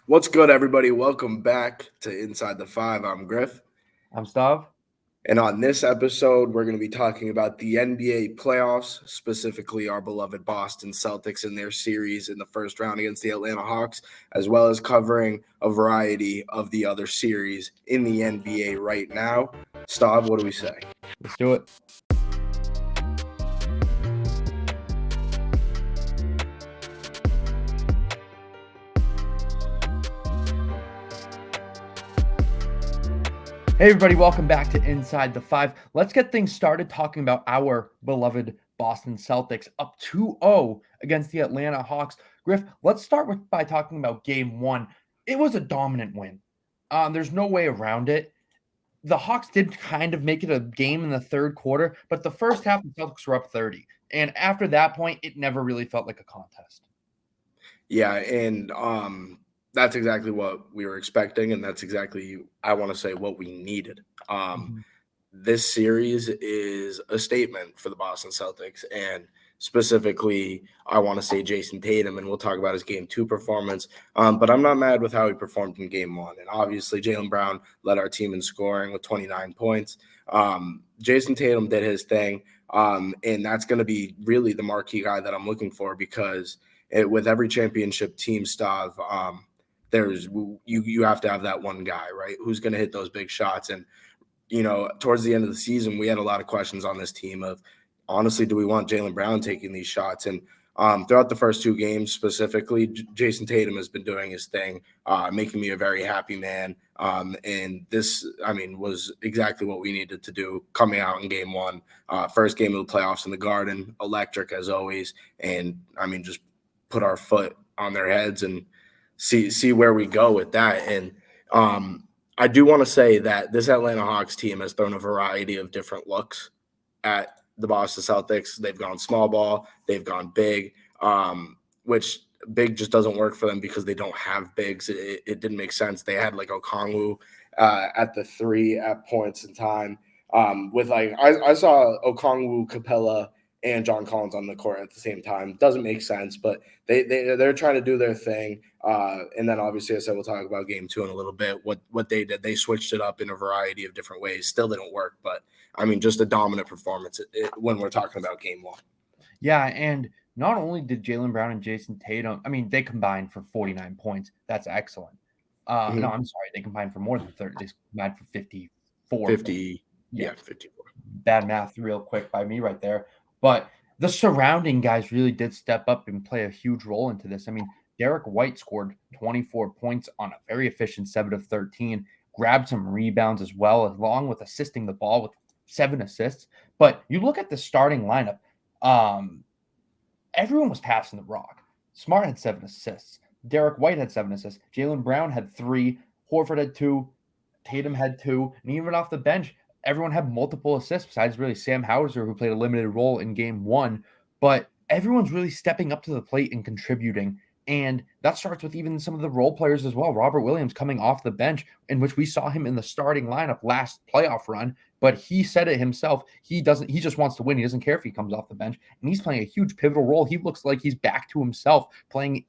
What's good, everybody? Welcome back to Inside the Five. I'm Griff. I'm Stav. And on this episode, we're going to be talking about the NBA playoffs, specifically our beloved Boston Celtics in their series in the first round against the Atlanta Hawks, as well as covering a variety of the other series in the NBA right now. Stav, what do we say? Let's do it. Hey, everybody, welcome back to Inside the Five. Let's get things started talking about our beloved Boston Celtics up 2-0 against the Atlanta Hawks. Griff, let's start by talking about game one. It was a dominant win. There's no way around it. The Hawks did kind of make it a game in the third quarter, but the first half, the Celtics were up 30. And after that point, it never really felt like a contest. Yeah, and that's exactly what we were expecting, and that's exactly, I want to say, what we needed. This series is a statement for the Boston Celtics, and specifically, I want to say Jason Tatum, and we'll talk about his game two performance. But I'm not mad with how he performed in game one. And obviously, Jaylen Brown led our team in scoring with 29 points. Jason Tatum did his thing, and that's going to be really the marquee guy that I'm looking for because with every championship team, Stav, there's you have to have that one guy, right, who's going to hit those big shots. And towards the end of the season, we had a lot of questions on this team of, honestly, do we want Jaylen Brown taking these shots? And throughout the first two games specifically, Jason Tatum has been doing his thing, making me a very happy man. And this, was exactly what we needed to do coming out in game one. First game of the playoffs in the Garden, electric as always. And, just put our foot on their heads and see where we go with that. And I do want to say that this Atlanta Hawks team has thrown a variety of different looks at the Boston Celtics. They've gone small ball, they've gone big, which big just doesn't work for them because they don't have bigs. It didn't make sense. They had like Okongwu at the three at points in time. I saw Okongwu, Capella, and John Collins on the court at the same time. Doesn't make sense, but they're trying to do their thing. And then obviously, I said we'll talk about game two in a little bit. What they did, they switched it up in a variety of different ways. Still didn't work, but just a dominant performance when we're talking about game one. Yeah, and not only did Jaylen Brown and Jason Tatum, they combined for 49 points. That's excellent. No, I'm sorry, they combined for more than 30. They combined for 54. 50, yeah, 54. Bad math real quick by me right there. But the surrounding guys really did step up and play a huge role into this. Derek White scored 24 points on a very efficient 7 of 13, grabbed some rebounds as well, along with assisting the ball with 7 assists. But you look at the starting lineup, everyone was passing the rock. Smart had 7 assists. Derek White had 7 assists. Jaylen Brown had 3. Horford had 2. Tatum had 2. And even off the bench, everyone had multiple assists besides really Sam Hauser, who played a limited role in game one. But everyone's really stepping up to the plate and contributing. And that starts with even some of the role players as well. Robert Williams coming off the bench, in which we saw him in the starting lineup last playoff run. But he said it himself. He just wants to win. He doesn't care if he comes off the bench. And he's playing a huge pivotal role. He looks like he's back to himself, playing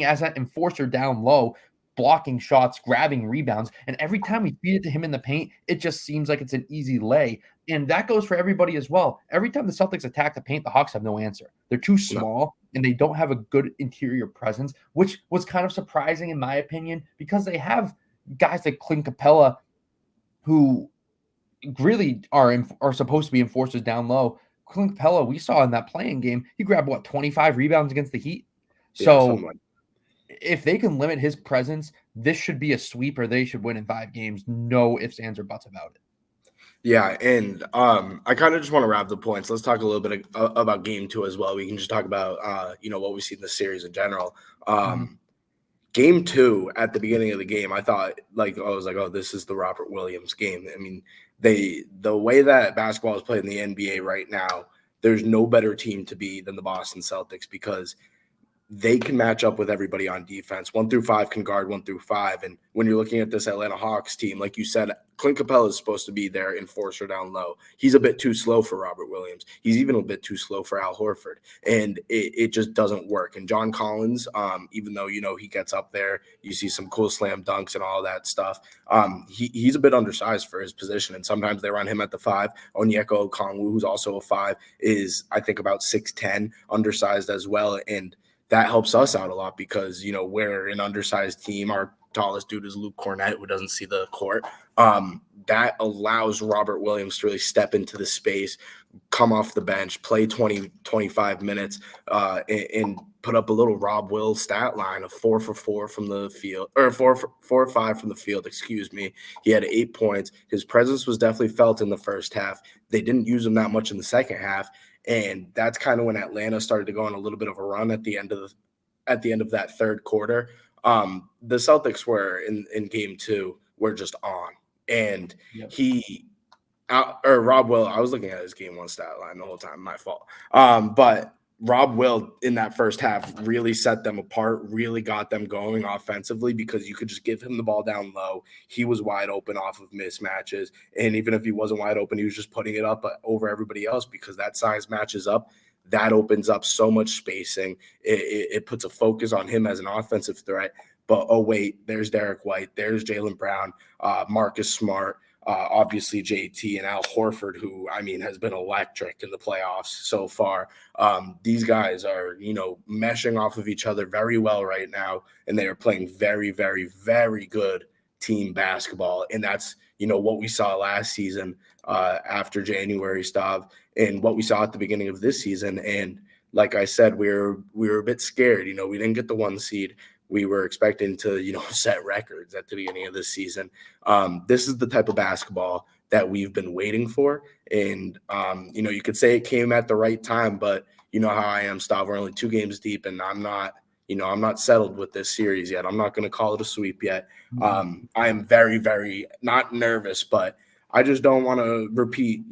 as that enforcer down low, blocking shots, grabbing rebounds, and every time we feed it to him in the paint, it just seems like it's an easy lay. And that goes for everybody as well. Every time the Celtics attack the paint, the Hawks have no answer. They're too small, and they don't have a good interior presence, which was kind of surprising in my opinion, because they have guys like Clint Capella, who really are supposed to be enforcers down low. Clint Capella, we saw in that playing game, he grabbed 25 rebounds against the Heat. So if they can limit his presence, this should be a sweeper. They should win in 5 games. No ifs, ands, or buts about it. Yeah, and I kind of just want to wrap the points. Let's talk a little bit about game two as well. We can just talk about, what we see in the series in general. Game two, at the beginning of the game, I thought, this is the Robert Williams game. The way that basketball is played in the NBA right now, there's no better team to be than the Boston Celtics because they can match up with everybody on defense. 1 through 5 can guard 1 through 5. And when you're looking at this Atlanta Hawks team, like you said, Clint Capella is supposed to be their enforcer down low. He's a bit too slow for Robert Williams. He's even a bit too slow for Al Horford. And it just doesn't work. And John Collins, even though, he gets up there, you see some cool slam dunks and all that stuff. He's a bit undersized for his position. And sometimes they run him at the 5. Onyeka Okongwu, who's also a 5, is, I think, about 6'10", undersized as well. And that helps us out a lot because, we're an undersized team. Our tallest dude is Luke Cornett, who doesn't see the court. That allows Robert Williams to really step into the space, come off the bench, play 20, 25 minutes, and put up a little Rob Will stat line of 4 for 4 from the field, or 4 or 5 from the field, excuse me. He had 8 points. His presence was definitely felt in the first half. They didn't use him that much in the second half. And that's kind of when Atlanta started to go on a little bit of a run at the end of that third quarter. The Celtics were in game 2 were just on, and Rob Will. I was looking at his game 1 stat line the whole time. My fault. But Rob Will in that first half really set them apart, really got them going offensively because you could just give him the ball down low. He was wide open off of mismatches. And even if he wasn't wide open, he was just putting it up over everybody else because that size matches up. That opens up so much spacing. It puts a focus on him as an offensive threat. But, oh, wait, there's Derek White. There's Jaylen Brown, Marcus Smart. Obviously JT and Al Horford, who, has been electric in the playoffs so far. These guys are, meshing off of each other very well right now, and they are playing very, very, very good team basketball. And that's, what we saw last season after January, Stav, and what we saw at the beginning of this season. And like I said, we were a bit scared. We didn't get the 1 seed. We were expecting to, set records at the beginning of this season. This is the type of basketball that we've been waiting for. And, you could say it came at the right time, but you know how I am, Stav. We're only 2 games deep, and I'm not settled with this series yet. I'm not going to call it a sweep yet. I am very, very not nervous, but I just don't want to repeat,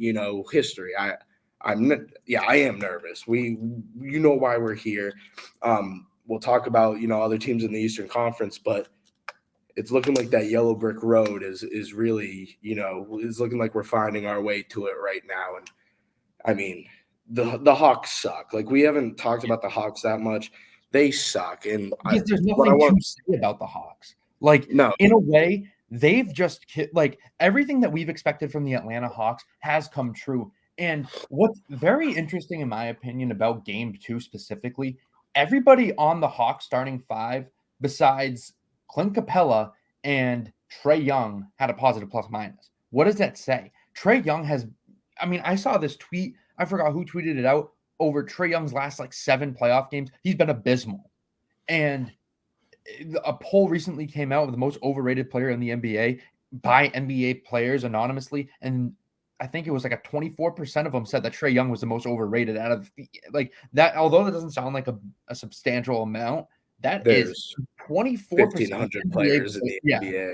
history. I am nervous. You know why we're here. We'll talk about, other teams in the Eastern Conference, but it's looking like that yellow brick road is really, is looking like we're finding our way to it right now. And the Hawks suck. Like, we haven't talked about the Hawks that much. They suck. And because there's nothing to say about the Hawks. Like, no. In a way, they've just everything that we've expected from the Atlanta Hawks has come true. And what's very interesting, in my opinion, about game 2 specifically, everybody on the Hawks starting 5 besides Clint Capella and Trae Young had a positive plus-minus. What does that say? Trae Young has – I saw this tweet. I forgot who tweeted it out. Over Trae Young's last, 7 playoff games, he's been abysmal. And a poll recently came out of the most overrated player in the NBA by NBA players anonymously, and I think it was a 24% of them said that Trae Young was the most overrated out of that. Although that doesn't sound like a substantial amount, there's 24%. 1,500 players in the NBA.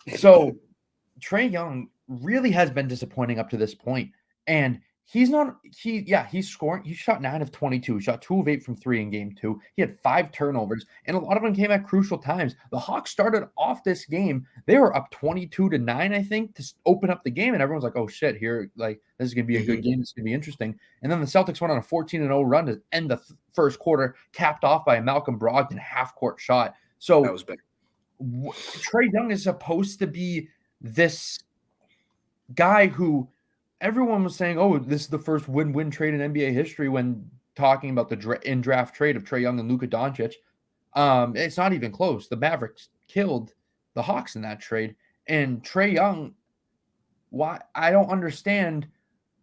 Yeah. So Trae Young really has been disappointing up to this point, and he's scoring. He shot 9 of 22, shot 2 of 8 from 3 in game 2. He had 5 turnovers, and a lot of them came at crucial times. The Hawks started off this game. They were up 22-9, I think, to open up the game, and everyone's like, oh shit, here, this is going to be a good game. It's going to be interesting. And then the Celtics went on a 14-0 run to end the first quarter, capped off by a Malcolm Brogdon half-court shot. So that was big. Trae Young is supposed to be this guy who everyone was saying, oh, this is the first win-win trade in NBA history when talking about the in-draft trade of Trae Young and Luka Doncic. It's not even close. The Mavericks killed the Hawks in that trade. And Trae Young, why? I don't understand.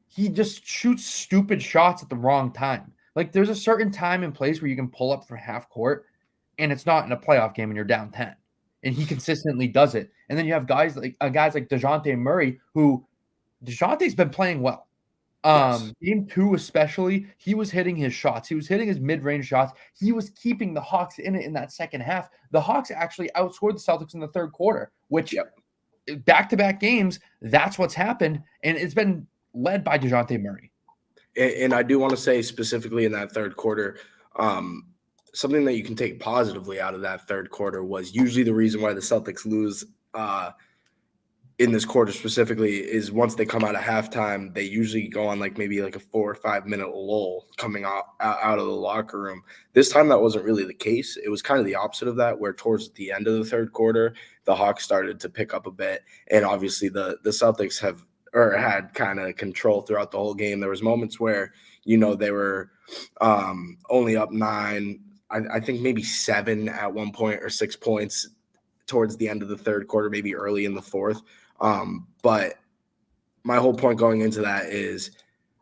He just shoots stupid shots at the wrong time. There's a certain time and place where you can pull up for half court, and it's not in a playoff game and you're down 10. And he consistently does it. And then you have guys like DeJounte Murray, who DeJounte's been playing well. Yes. Game 2 especially, he was hitting his shots. He was hitting his mid-range shots. He was keeping the Hawks in it in that second half. The Hawks actually outscored the Celtics in the third quarter, which back-to-back games, that's what's happened. And it's been led by DeJounte Murray. And I do want to say specifically in that third quarter, something that you can take positively out of that third quarter was usually the reason why the Celtics lose in this quarter specifically is once they come out of halftime, they usually go on like maybe like a 4 or 5 minute lull coming out of the locker room. This time that wasn't really the case. It was kind of the opposite of that, where towards the end of the third quarter, the Hawks started to pick up a bit. And obviously the Celtics had kind of control throughout the whole game. There was moments where, they were only up 9, I think maybe 7 at one point or 6 points towards the end of the third quarter, maybe early in the fourth. But my whole point going into that is,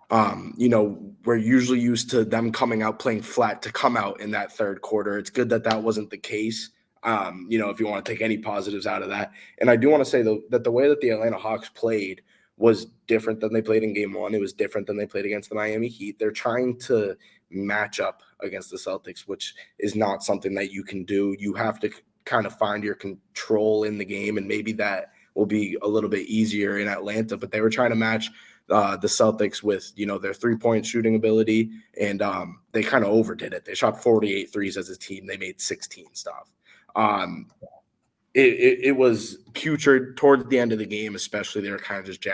we're usually used to them coming out playing flat to come out in that third quarter. It's good that wasn't the case. If you want to take any positives out of that. And I do want to say though, that the way that the Atlanta Hawks played was different than they played in game 1. It was different than they played against the Miami Heat. They're trying to match up against the Celtics, which is not something that you can do. You have to kind of find your control in the game, and maybe that will be a little bit easier in Atlanta, but they were trying to match the Celtics with, their 3-point shooting ability, and they kind of overdid it. They shot 48 threes as a team. They made 16 stuff. It was putrid towards the end of the game, especially. They were kind of just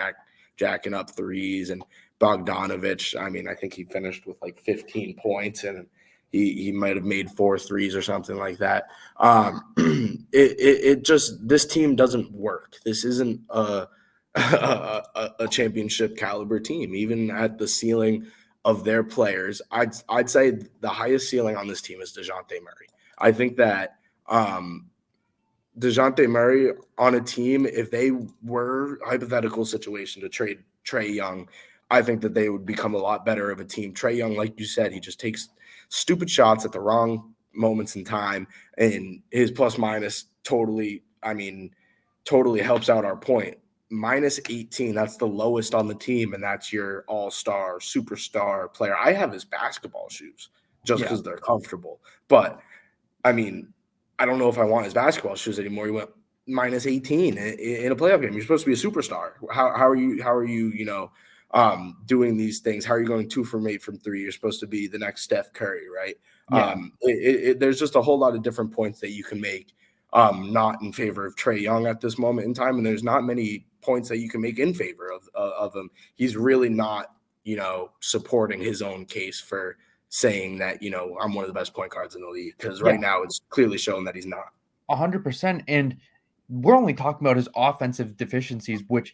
jacking up threes, and Bogdanovich, I think he finished with like 15 points, and he might have made 4 threes or something like that. This team doesn't work. This isn't a championship caliber team, even at the ceiling of their players. I'd say the highest ceiling on this team is DeJounte Murray. I think that DeJounte Murray on a team, if they were hypothetical situation to trade Trae Young, I think that they would become a lot better of a team. Trae Young, like you said, he just takes stupid shots at the wrong moments in time, and his plus minus totally helps out our point. Minus 18, that's the lowest on the team, and that's your all-star, superstar player. I have his basketball shoes just because they're comfortable. But, I don't know if I want his basketball shoes anymore. He went minus 18 in a playoff game. You're supposed to be a superstar. How are you doing these things? How are you going 2 from 8 from 3? You're supposed to be the next Steph Curry, right? Yeah. There's just a whole lot of different points that you can make not in favor of Trae Young at this moment in time, and there's not many points that you can make in favor of him. He's really not, supporting his own case for saying that, I'm one of the best point guards in the league, because right now it's clearly shown that he's not. 100%. And we're only talking about his offensive deficiencies, which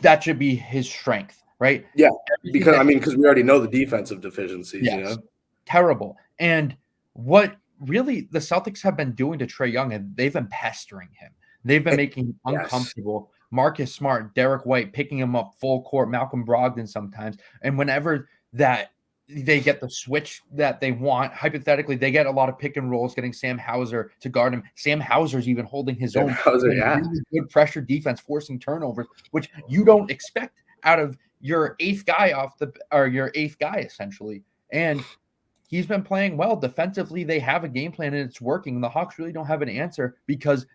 that should be his strength, right? Yeah, because we already know the defensive deficiencies. Yes, terrible. And what really the Celtics have been doing to Trae Young, and they've been pestering him. They've been making him uncomfortable. Marcus Smart, Derek White picking him up full court, Malcolm Brogdon sometimes. And whenever that they get the switch that they want, hypothetically, they get a lot of pick and rolls, getting Sam Hauser to guard him. Sam Hauser's even holding his own. Really good pressure defense, forcing turnovers, which you don't expect out of your eighth guy essentially. And he's been playing well defensively. They have a game plan and it's working. The Hawks really don't have an answer because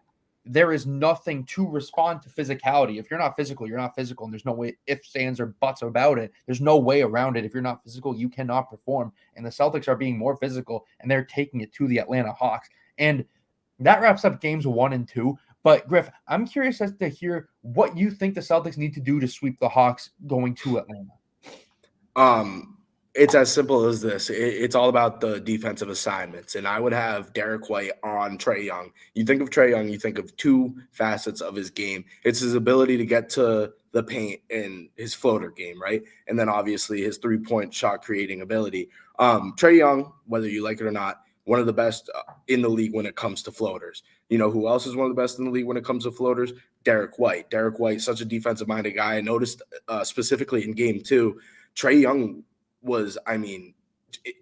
there is nothing to respond to physicality. If you're not physical, you're not physical. And there's no way ifs, ands, or buts about it. There's no way around it. If you're not physical, you cannot perform. And the Celtics are being more physical, and they're taking it to the Atlanta Hawks. And that wraps up games 1 and 2. But, Griff, I'm curious as to hear what you think the Celtics need to do to sweep the Hawks going to Atlanta. It's as simple as this. It's all about the defensive assignments. And I would have Derek White on Trae Young. You think of Trae Young, you think of 2 facets of his game. It's his ability to get to the paint and his floater game, right? And then obviously his 3-point shot creating ability. Trae Young, whether you like it or not, one of the best in the league when it comes to floaters. You know who else is one of the best in the league when it comes to floaters? Derek White. Derek White, such a defensive-minded guy. I noticed specifically in game 2, Trae Young was,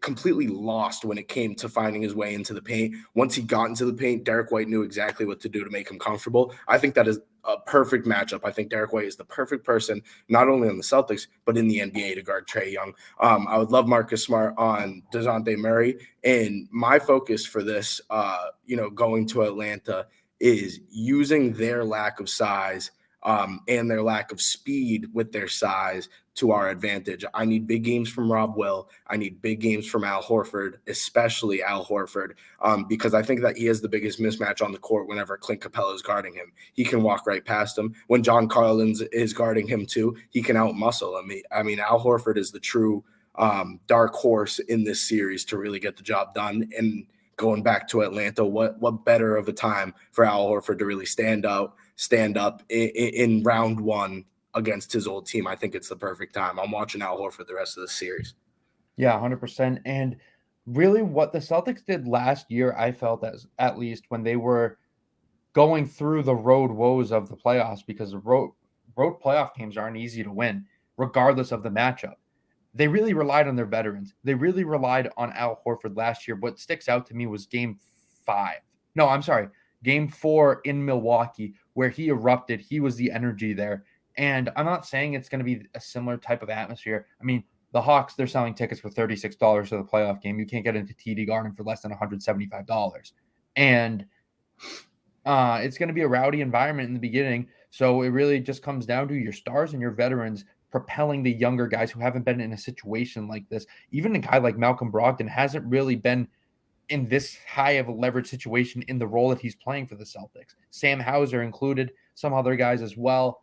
completely lost when it came to finding his way into the paint. Once he got into the paint, Derek White knew exactly what to do to make him comfortable. I think that is a perfect matchup. I think Derek White is the perfect person, not only on the Celtics, but in the NBA to guard Trae Young. I would love Marcus Smart on DeJounte Murray. And my focus for this, going to Atlanta is using their lack of size and their lack of speed with their size to our advantage. I need big games from Rob Will. I need big games from Al Horford, especially Al Horford, because I think that he has the biggest mismatch on the court whenever Clint Capella is guarding him. He can walk right past him. When John Collins is guarding him too, he can outmuscle him. I mean, Al Horford is the true dark horse in this series to really get the job done. And going back to Atlanta, what better of a time for Al Horford to really stand up in round one against his old team. I think it's the perfect time. I'm watching Al Horford the rest of the series. Yeah, 100%. And really what the Celtics did last year, I felt as at least when they were going through the road woes of the playoffs, because the road playoff games aren't easy to win, regardless of the matchup. They really relied on their veterans. They really relied on Al Horford last year. What sticks out to me was game 4 in Milwaukee, where he erupted. He was the energy there. And I'm not saying it's going to be a similar type of atmosphere. I mean, the Hawks, they're selling tickets for $36 for the playoff game. You can't get into TD Garden for less than $175. And it's going to be a rowdy environment in the beginning. So it really just comes down to your stars and your veterans propelling the younger guys who haven't been in a situation like this. Even a guy like Malcolm Brogdon hasn't really been in this high of a leverage situation in the role that he's playing for the Celtics. Sam Hauser included, some other guys as well.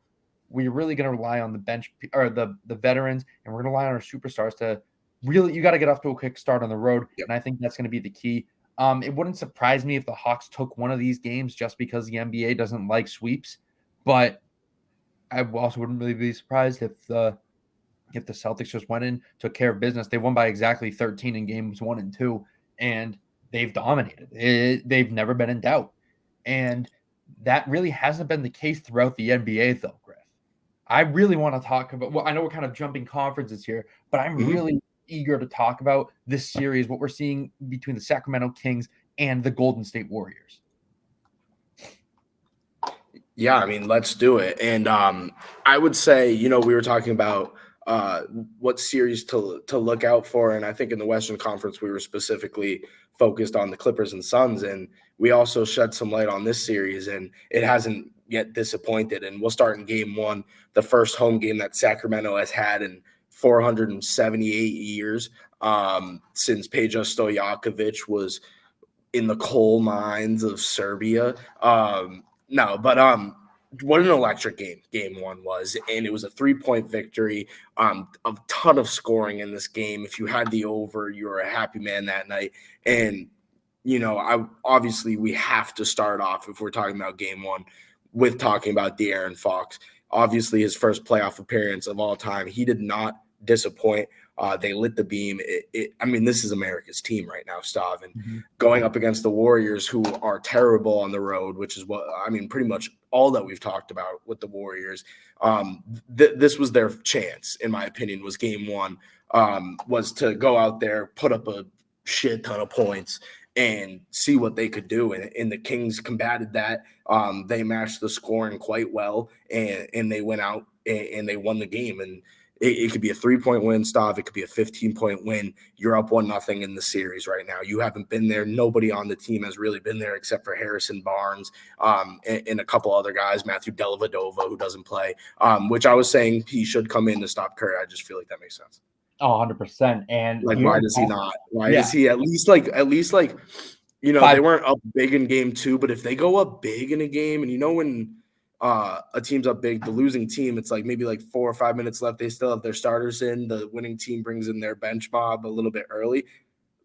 We're really going to rely on the bench or the veterans, and we're going to rely on our superstars to really, you got to get off to a quick start on the road. Yep. And I think that's going to be the key. It wouldn't surprise me if the Hawks took one of these games just because the NBA doesn't like sweeps, but I also wouldn't really be surprised if the Celtics just went in, took care of business. They won by exactly 13 in games 1 and 2, and they've dominated. They've never been in doubt. And that really hasn't been the case throughout the NBA, though, Griff. I really want to talk about, well, I know we're kind of jumping conferences here, but I'm really eager to talk about this series, what we're seeing between the Sacramento Kings and the Golden State Warriors. Yeah, I mean, let's do it. And I would say, we were talking about what series to look out for. And I think in the Western Conference, we were specifically focused on the Clippers and Suns. And we also shed some light on this series, and it hasn't yet disappointed. And we'll start in game 1, the first home game that Sacramento has had in 478 years since Peja Stojakovic was in the coal mines of Serbia. What an electric game 1 was, and it was a 3-point victory. A ton of scoring in this game. If you had the over, you were a happy man that night. And obviously we have to start off, if we're talking about game 1, with talking about De'Aaron Fox. Obviously his first playoff appearance of all time. He did not disappoint. They lit the beam. This is America's team right now, Stav, and going up against the Warriors, who are terrible on the road, which is pretty much all that we've talked about with the Warriors. This was their chance, in my opinion, was game 1, was to go out there, put up a shit ton of points and see what they could do. And the Kings combated that. They matched the scoring quite well, and they went out and they won the game. And it could be a 3-point win, Stav. It could be a 15-point win. You're up 1-0 in the series right now. You haven't been there. Nobody on the team has really been there except for Harrison Barnes and a couple other guys, Matthew Dellavedova, who doesn't play, which I was saying he should come in to stop Curry. I just feel like that makes sense. Oh, 100%. And why does he not? Why does he at least they weren't up big in game 2, but if they go up big in a game, and when a team's up big, the losing team, it's maybe 4 or 5 minutes left, they still have their starters in, the winning team brings in their bench mob a little bit early.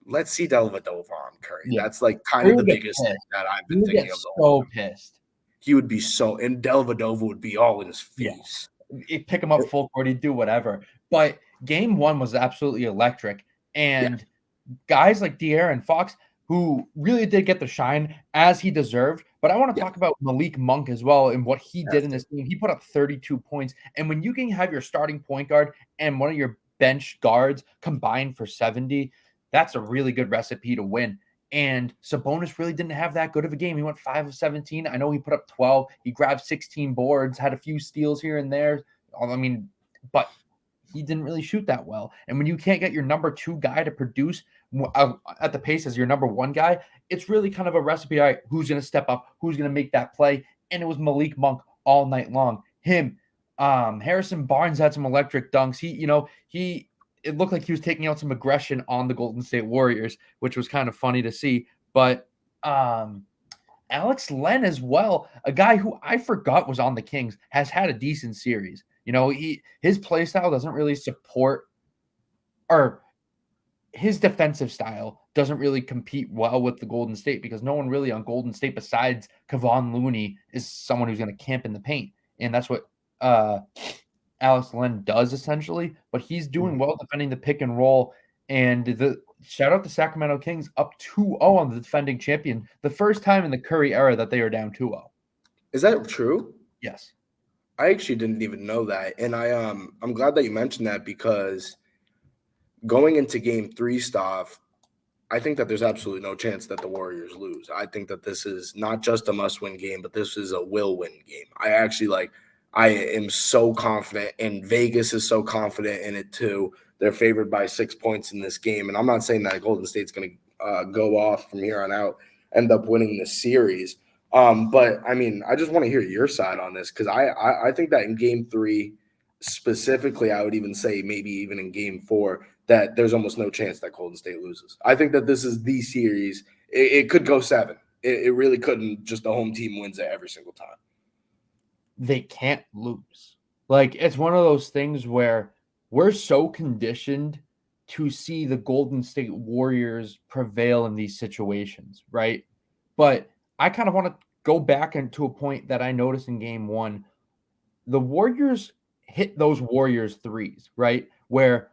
Let's see Dellavedova on Curry. Yeah. That's kind of the biggest thing that I've been thinking of. So pissed. He would be and Dellavedova would be all in his face. Yeah. He'd pick him up full court, he'd do whatever. But game 1 was absolutely electric. And guys like De'Aaron Fox, who really did get the shine as he deserved. But I want to talk about Malik Monk as well and what he did in this game. He put up 32 points. And when you can have your starting point guard and one of your bench guards combined for 70, that's a really good recipe to win. And Sabonis really didn't have that good of a game. He went 5 of 17. I know he put up 12. He grabbed 16 boards, had a few steals here and there. But he didn't really shoot that well. And when you can't get your number 2 guy to produce at the pace as your number 1 guy, it's really kind of a recipe. All right, who's going to step up? Who's going to make that play? And it was Malik Monk all night long. him. Harrison Barnes had some electric dunks. It looked like he was taking out some aggression on the Golden State Warriors, which was kind of funny to see. But Alex Len as well, a guy who I forgot was on the Kings, has had a decent series. His play style doesn't really support, or his defensive style doesn't really compete well with the Golden State, because no one really on Golden State besides Kevon Looney is someone who's going to camp in the paint. And that's what Alex Len does essentially, but he's doing well defending the pick and roll. And the shout out to Sacramento Kings, up 2-0 on the defending champion, the first time in the Curry era that they are down 2-0. Is that true? Yes. I actually didn't even know that. And I'm glad that you mentioned that, because going into game 3, Stav, I think that there's absolutely no chance that the Warriors lose. I think that this is not just a must-win game, but this is a will-win game. I am so confident, and Vegas is so confident in it too. They're favored by 6 points in this game, and I'm not saying that Golden State's going to go off from here on out, end up winning this series. But, I mean, I just want to hear your side on this, because I think that in game 3 specifically, I would even say maybe even in game 4, that there's almost no chance that Golden State loses. I think that this is the series. It could go 7. It really couldn't. Just the home team wins it every single time. They can't lose. Like, it's one of those things where we're so conditioned to see the Golden State Warriors prevail in these situations, right? But I kind of want to go back into a point that I noticed in game 1. The Warriors hit those Warriors threes, right? Where,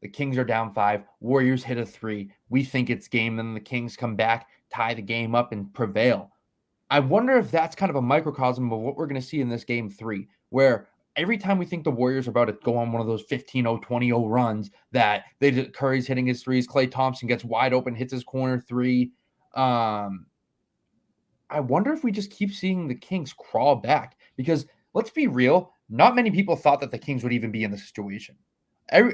the Kings are down 5, Warriors hit a 3. We think it's game, then the Kings come back, tie the game up, and prevail. I wonder if that's kind of a microcosm of what we're going to see in this game 3, where every time we think the Warriors are about to go on one of those 15-0, 20-0 runs, that Curry's hitting his threes, Klay Thompson gets wide open, hits his corner 3. I wonder if we just keep seeing the Kings crawl back, because let's be real, not many people thought that the Kings would even be in this situation.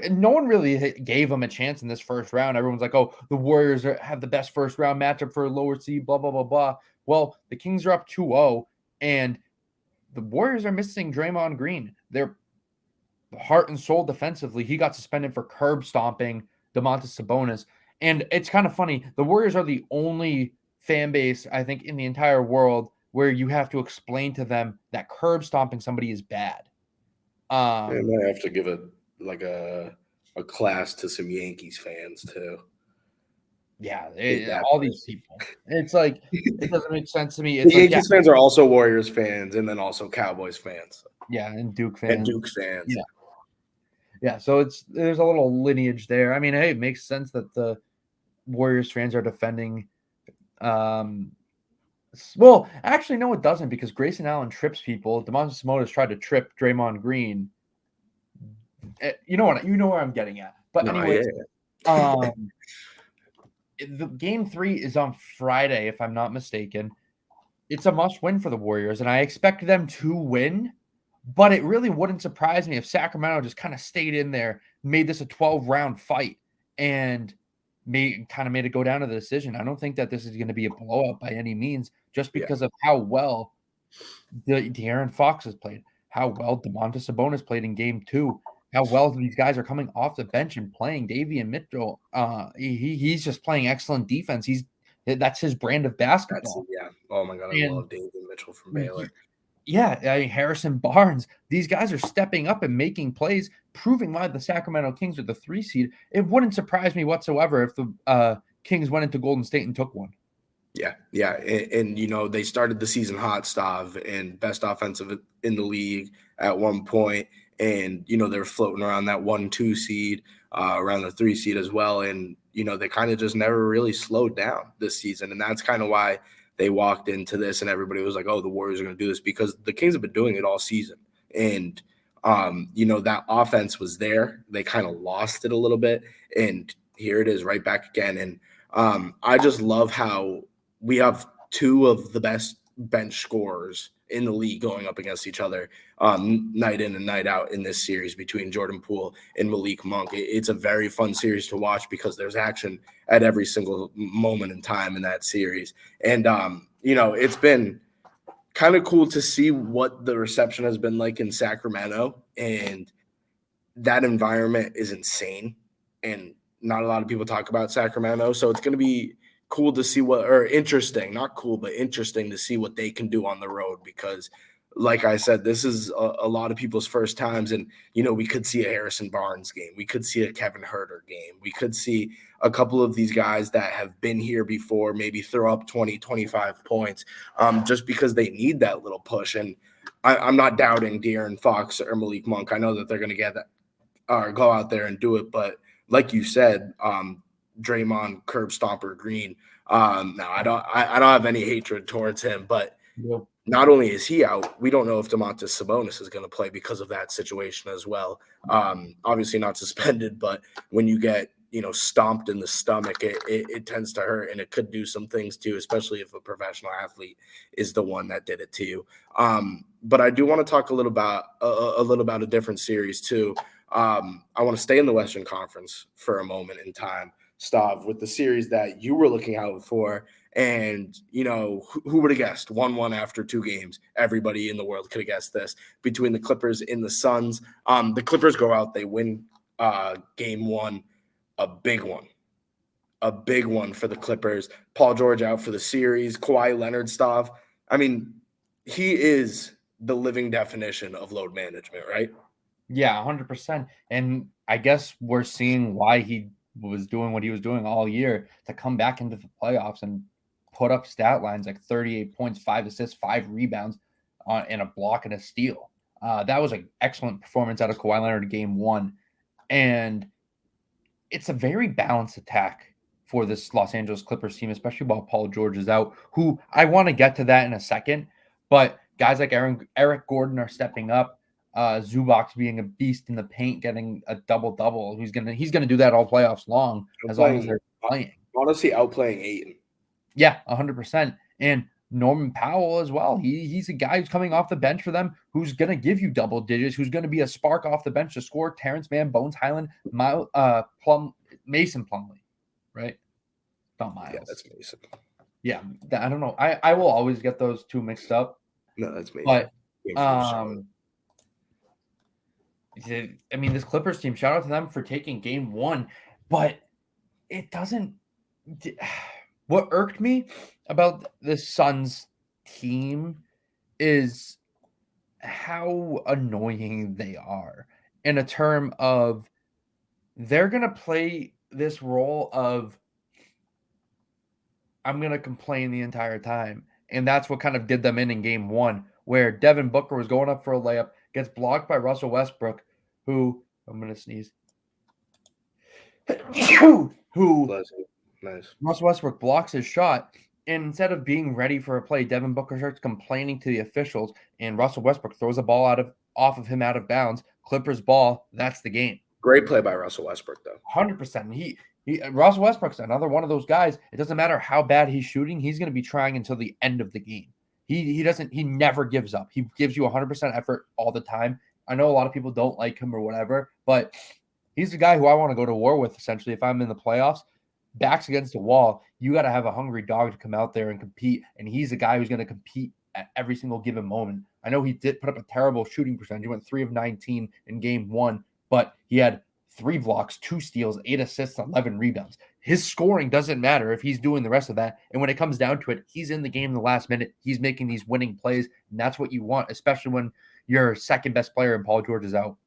No one really gave them a chance in this first round. Everyone's like, oh, the Warriors have the best first round matchup for a lower seed, blah, blah, blah, blah. Well, the Kings are up 2-0, and the Warriors are missing Draymond Green. They're heart and soul defensively. He got suspended for curb stomping Domantas Sabonis. And it's kind of funny. The Warriors are the only fan base, I think, in the entire world where you have to explain to them that curb stomping somebody is bad. I might have to give it like a class to some Yankees fans too. Yeah, all these people. It's like, it doesn't make sense to me. It's Yankees fans are also Warriors fans, and then also Cowboys fans. Yeah, and Duke fans. Yeah, so there's a little lineage there. I mean, hey, it makes sense that the Warriors fans are defending. Well, actually, no, it doesn't, because Grayson Allen trips people. Domantas Sabonis tried to trip Draymond Green. You know where I'm getting at. But anyway, the game 3 is on Friday, if I'm not mistaken. It's a must-win for the Warriors, and I expect them to win. But it really wouldn't surprise me if Sacramento just kind of stayed in there, made this a 12-round fight, and made it go down to the decision. I don't think that this is going to be a blowout by any means, just because of how well De'Aaron Fox has played, how well Domantas Sabonis played in game 2, how well these guys are coming off the bench and playing. Davion Mitchell, he's just playing excellent defense. That's his brand of basketball. Oh my God, I love Davion Mitchell from Baylor. Yeah, Harrison Barnes. These guys are stepping up and making plays, proving why the Sacramento Kings are the 3 seed. It wouldn't surprise me whatsoever if the Kings went into Golden State and took one. Yeah. And they started the season hot, Stav, and best offensive in the league at one point. And, they're floating around that 1-2 seed, around the 3 seed as well. And, they kind of just never really slowed down this season. And that's kind of why they walked into this and everybody was like, oh, the Warriors are going to do this, because the Kings have been doing it all season. And, that offense was there. They kind of lost it a little bit. And here it is right back again. And I just love how we have 2 of the best bench scorers in the league going up against each other night in and night out in this series between Jordan Poole and Malik Monk. It's a very fun series to watch because there's action at every single moment in time in that series. And, it's been kind of cool to see what the reception has been like in Sacramento, and that environment is insane. And not a lot of people talk about Sacramento, so it's going to be cool to see interesting, not cool, but interesting to see what they can do on the road because, like I said, this is a lot of people's first times. And, we could see a Harrison Barnes game. We could see a Kevin Huerter game. We could see a couple of these guys that have been here before maybe throw up 20, 25 points just because they need that little push. And I'm not doubting De'Aaron Fox or Malik Monk. I know that they're going to get that or go out there and do it. But like you said, Draymond, curb stomper Green. No, I don't have any hatred towards him, but not only is he out, we don't know if Domantas Sabonis is going to play because of that situation as well. Obviously not suspended, but when you get, stomped in the stomach, it tends to hurt, and it could do some things too, especially if a professional athlete is the one that did it to you. But I do want to talk a little about a different series too. I want to stay in the Western Conference for a moment in time, Stav, with the series that you were looking out for. And, who would have guessed 1-1 after 2 games? Everybody in the world could have guessed this between the Clippers and the Suns. The Clippers go out, they win game 1, a big one for the Clippers. Paul George out for the series. Kawhi Leonard, Stav. I mean, he is the living definition of load management, right? Yeah, 100%. And I guess we're seeing why he was doing what he was doing all year to come back into the playoffs and put up stat lines like 38 points, 5 assists, 5 rebounds and a block and a steal. That was an excellent performance out of Kawhi Leonard in game 1. And it's a very balanced attack for this Los Angeles Clippers team, especially while Paul George is out, who I want to get to that in a second. But guys like Eric Gordon are stepping up. Zubac being a beast in the paint, getting a double-double. He's gonna do that all playoffs long as long as they're playing. Honestly, outplaying Ayton. Yeah, 100%. And Norman Powell as well. He's a guy who's coming off the bench for them, who's gonna give you double digits, who's gonna be a spark off the bench to score. Terrence Mann, Bones Highland, Mason Plumlee, right? Not Miles. Yeah, that's Mason. Yeah, I don't know. I will always get those two mixed up. No, that's Mason. But I mean, this Clippers team, shout out to them for taking game 1, but it doesn't. What irked me about the Suns team is how annoying they are in a term of they're going to play this role of I'm going to complain the entire time. And that's what kind of did them in game 1, where Devin Booker was going up for a layup, gets blocked by Russell Westbrook, who I'm going to sneeze. Nice. Russell Westbrook blocks his shot, and instead of being ready for a play, Devin Booker starts complaining to the officials, and Russell Westbrook throws a ball off of him out of bounds. Clippers ball. That's the game. Great play by Russell Westbrook, though. 100%. Russell Westbrook's another one of those guys. It doesn't matter how bad he's shooting; he's going to be trying until the end of the game. He never gives up. He gives you 100% effort all the time. I know a lot of people don't like him or whatever, but he's the guy who I want to go to war with. Essentially, if I'm in the playoffs, backs against the wall, you got to have a hungry dog to come out there and compete. And he's a guy who's going to compete at every single given moment. I know he did put up a terrible shooting percentage. He went 3 of 19 in game 1, but he had 3 blocks, 2 steals, 8 assists, 11 rebounds. His scoring doesn't matter if he's doing the rest of that. And when it comes down to it, he's in the game in the last minute. He's making these winning plays, and that's what you want, especially when your second best player and Paul George is out.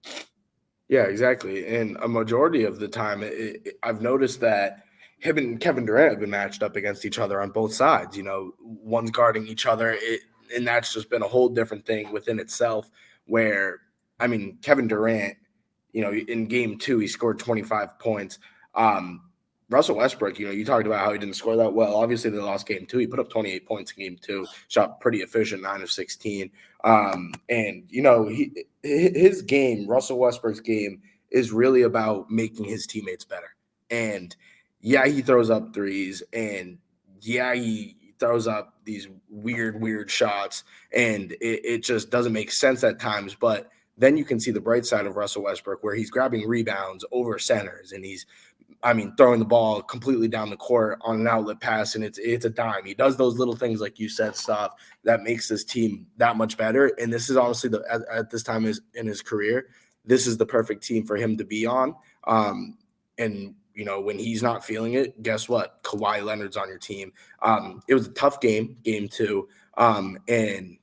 Yeah, exactly. And a majority of the time, I've noticed that him and Kevin Durant have been matched up against each other on both sides. One's guarding each other, and that's just been a whole different thing within itself. Where, I mean, Kevin Durant, in game 2, he scored 25 points. Russell Westbrook, you talked about how he didn't score that well. Obviously, they lost game 2. He put up 28 points in game 2, shot pretty efficient, 9 of 16. And, his game, Russell Westbrook's game, is really about making his teammates better. And, yeah, he throws up threes, and, yeah, he throws up these weird shots, and it just doesn't make sense at times. But then you can see the bright side of Russell Westbrook, where he's grabbing rebounds over centers, and he's throwing the ball completely down the court on an outlet pass, and it's a dime. He does those little things, like you said, stuff that makes this team that much better. And this is honestly at this time in his career, this is the perfect team for him to be on. And when he's not feeling it, guess what? Kawhi Leonard's on your team. It was a tough game 2, and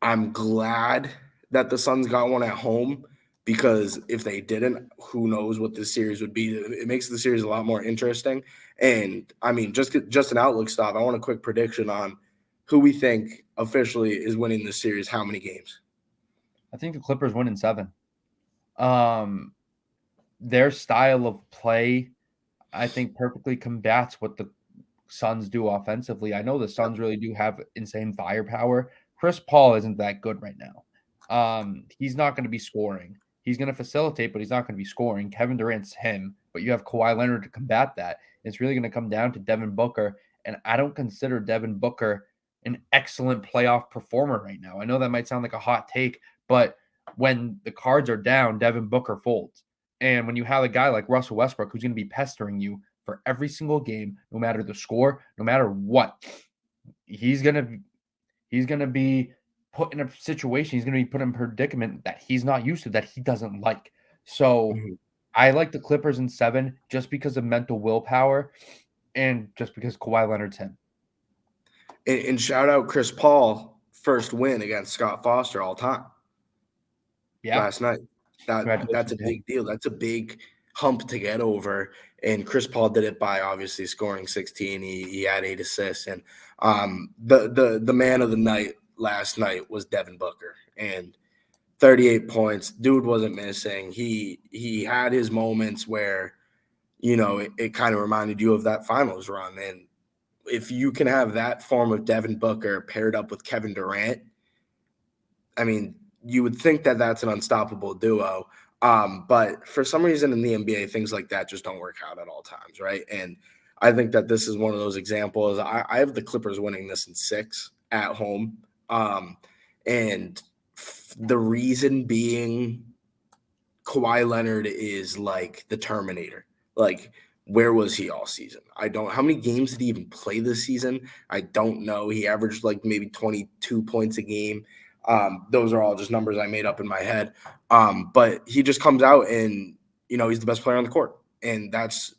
I'm glad that the Suns got one at home, because if they didn't, who knows what this series would be. It makes the series a lot more interesting. And just an outlook stop. I want a quick prediction on who we think officially is winning this series. How many games? I think the Clippers win in 7. Their style of play, I think, perfectly combats what the Suns do offensively. I know the Suns really do have insane firepower. Chris Paul isn't that good right now. He's not going to be scoring. He's going to facilitate, but he's not going to be scoring. Kevin Durant's him, but you have Kawhi Leonard to combat that. It's really going to come down to Devin Booker, and I don't consider Devin Booker an excellent playoff performer right now. I know that might sound like a hot take, but when the cards are down, Devin Booker folds. And when you have a guy like Russell Westbrook who's going to be pestering you for every single game, no matter the score, no matter what, he's going to be put in a situation, he's going to be put in a predicament that he's not used to, that he doesn't like. So I like the Clippers in 7 just because of mental willpower and just because Kawhi Leonard's him. And shout out Chris Paul, first win against Scott Foster all time. Yeah. Last night. That's a big deal. That's a big hump to get over. And Chris Paul did it by obviously scoring 16. He had 8 assists. And the man of the night last night was Devin Booker. And 38 points. Dude wasn't missing. He had his moments where, it kind of reminded you of that finals run. And if you can have that form of Devin Booker paired up with Kevin Durant, you would think that that's an unstoppable duo. But for some reason in the NBA, things like that just don't work out at all times, right? And I think that this is one of those examples. I have the Clippers winning this in 6 at home. And the reason being, Kawhi Leonard is like the Terminator. Like, where was he all season? How many games did he even play this season? I don't know. He averaged like maybe 22 points a game. Those are all just numbers I made up in my head. But he just comes out and, he's the best player on the court. And that's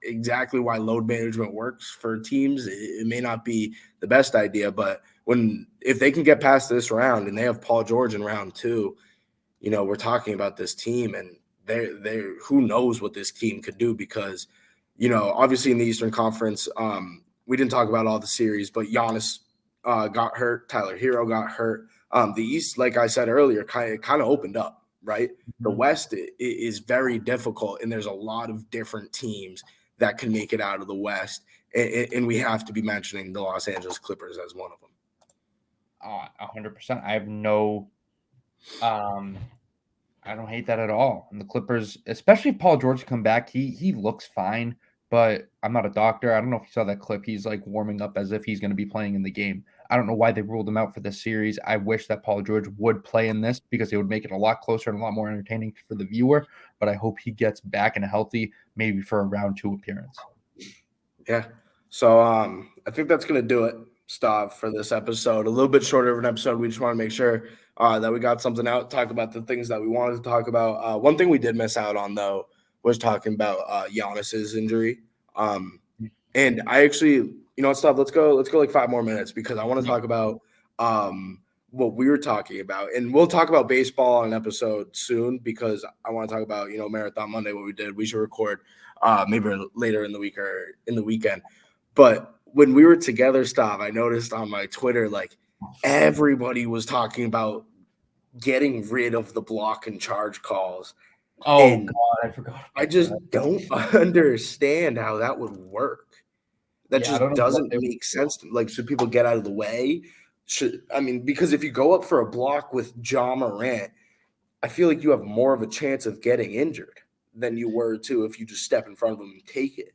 exactly why load management works for teams. It may not be the best idea, but if they can get past this round and they have Paul George in round 2, we're talking about this team, and they're who knows what this team could do, because, obviously in the Eastern Conference, we didn't talk about all the series, but Giannis got hurt. Tyler Hero got hurt. The East, like I said earlier, kind of opened up, right? The West is very difficult, and there's a lot of different teams that can make it out of the West, and we have to be mentioning the Los Angeles Clippers as one of them. 100%. I have no I don't hate that at all. And the Clippers, especially if Paul George come back, he looks fine, but I'm not a doctor. I don't know if you saw that clip. He's like warming up as if he's going to be playing in the game. I don't know why they ruled him out for this series. I wish that Paul George would play in this, because it would make it a lot closer and a lot more entertaining for the viewer. But I hope he gets back and healthy, maybe for a round 2 appearance. Yeah. So I think that's going to do it, Stav, for this episode. A little bit shorter of an episode. We just want to make sure that we got something out, talk about the things that we wanted to talk about. One thing we did miss out on, though, was talking about Giannis's injury. And I actually, Stav, let's go like 5 more minutes, because I want to talk about what we were talking about. And we'll talk about baseball on an episode soon, because I want to talk about, Marathon Monday, what we did. We should record maybe later in the week or in the weekend. But when we were together, Stav, I noticed on my Twitter, like, everybody was talking about getting rid of the block and charge calls. Oh, God, I forgot. I just don't understand how that would work. That just doesn't make sense. Like, should people get out of the way? Because if you go up for a block with Ja Morant, I feel like you have more of a chance of getting injured than you were to if you just step in front of them and take it.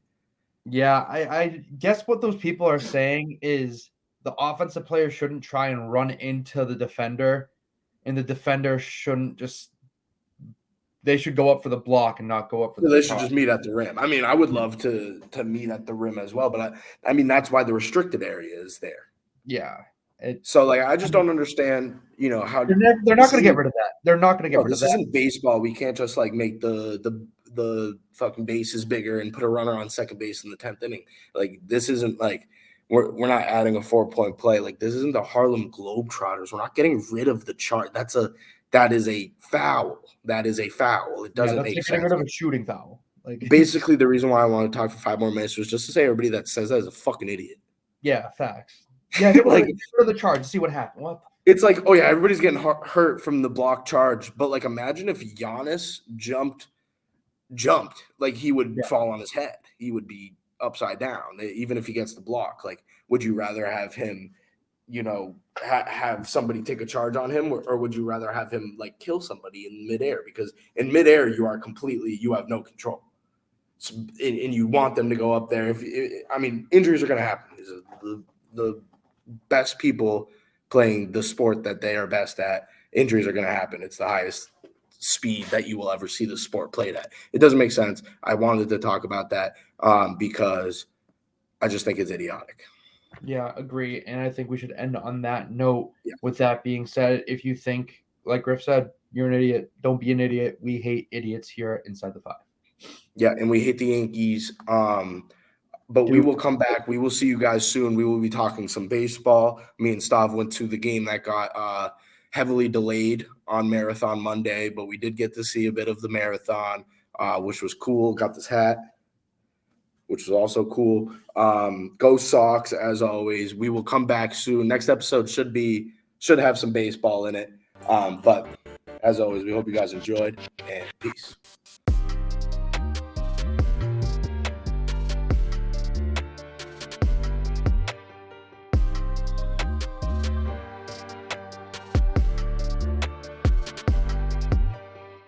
Yeah, I guess what those people are saying is the offensive player shouldn't try and run into the defender, and the defender shouldn't just they should go up for the block and not go up for the They should top. just meet at the rim. I mean, I would love to meet at the rim as well, but I mean that's why the restricted area is there. Yeah. So like I just don't understand, how They're not going to get rid of that. They're not going to get rid of this that. isn't baseball. We can't just like make the fucking bases bigger and put a runner on second base in the 10th inning. Like this isn't like we're not adding a 4-point play. Like this isn't the Harlem Globetrotters. We're not getting rid of the chart. That is a foul. That is a foul. It doesn't make sense. Getting rid of a shooting foul. Like basically the reason why I want to talk for 5 more minutes was just to say everybody that says that is a fucking idiot. Yeah, facts. Yeah, get rid of the charge. See what happened. What? It's like, oh yeah, everybody's getting hurt from the block charge, but like imagine if Giannis jumped, like he would fall on his head. He would be upside down, even if he gets the block. Like, would you rather have him, have somebody take a charge on him, or would you rather have him like kill somebody in midair? Because in midair, you have no control. And you want them to go up there. Injuries are going to happen. The best people playing the sport that they are best at, injuries are going to happen. It's the highest speed that you will ever see the sport played at. It doesn't make sense. I wanted to talk about that because I just think it's idiotic. Yeah, agree. And I think we should end on that note. Yeah. With that being said, if you think, like Griff said, you're an idiot, don't be an idiot. We hate idiots here inside the 5. Yeah, and we hate the Yankees. But we will come back. We will see you guys soon. We will be talking some baseball. Me and Stav went to the game that got heavily delayed on Marathon Monday, but we did get to see a bit of the marathon, which was cool. Got this hat, which was also cool. Go Sox, as always. We will come back soon. Next episode should have some baseball in it. But as always, we hope you guys enjoyed, and peace.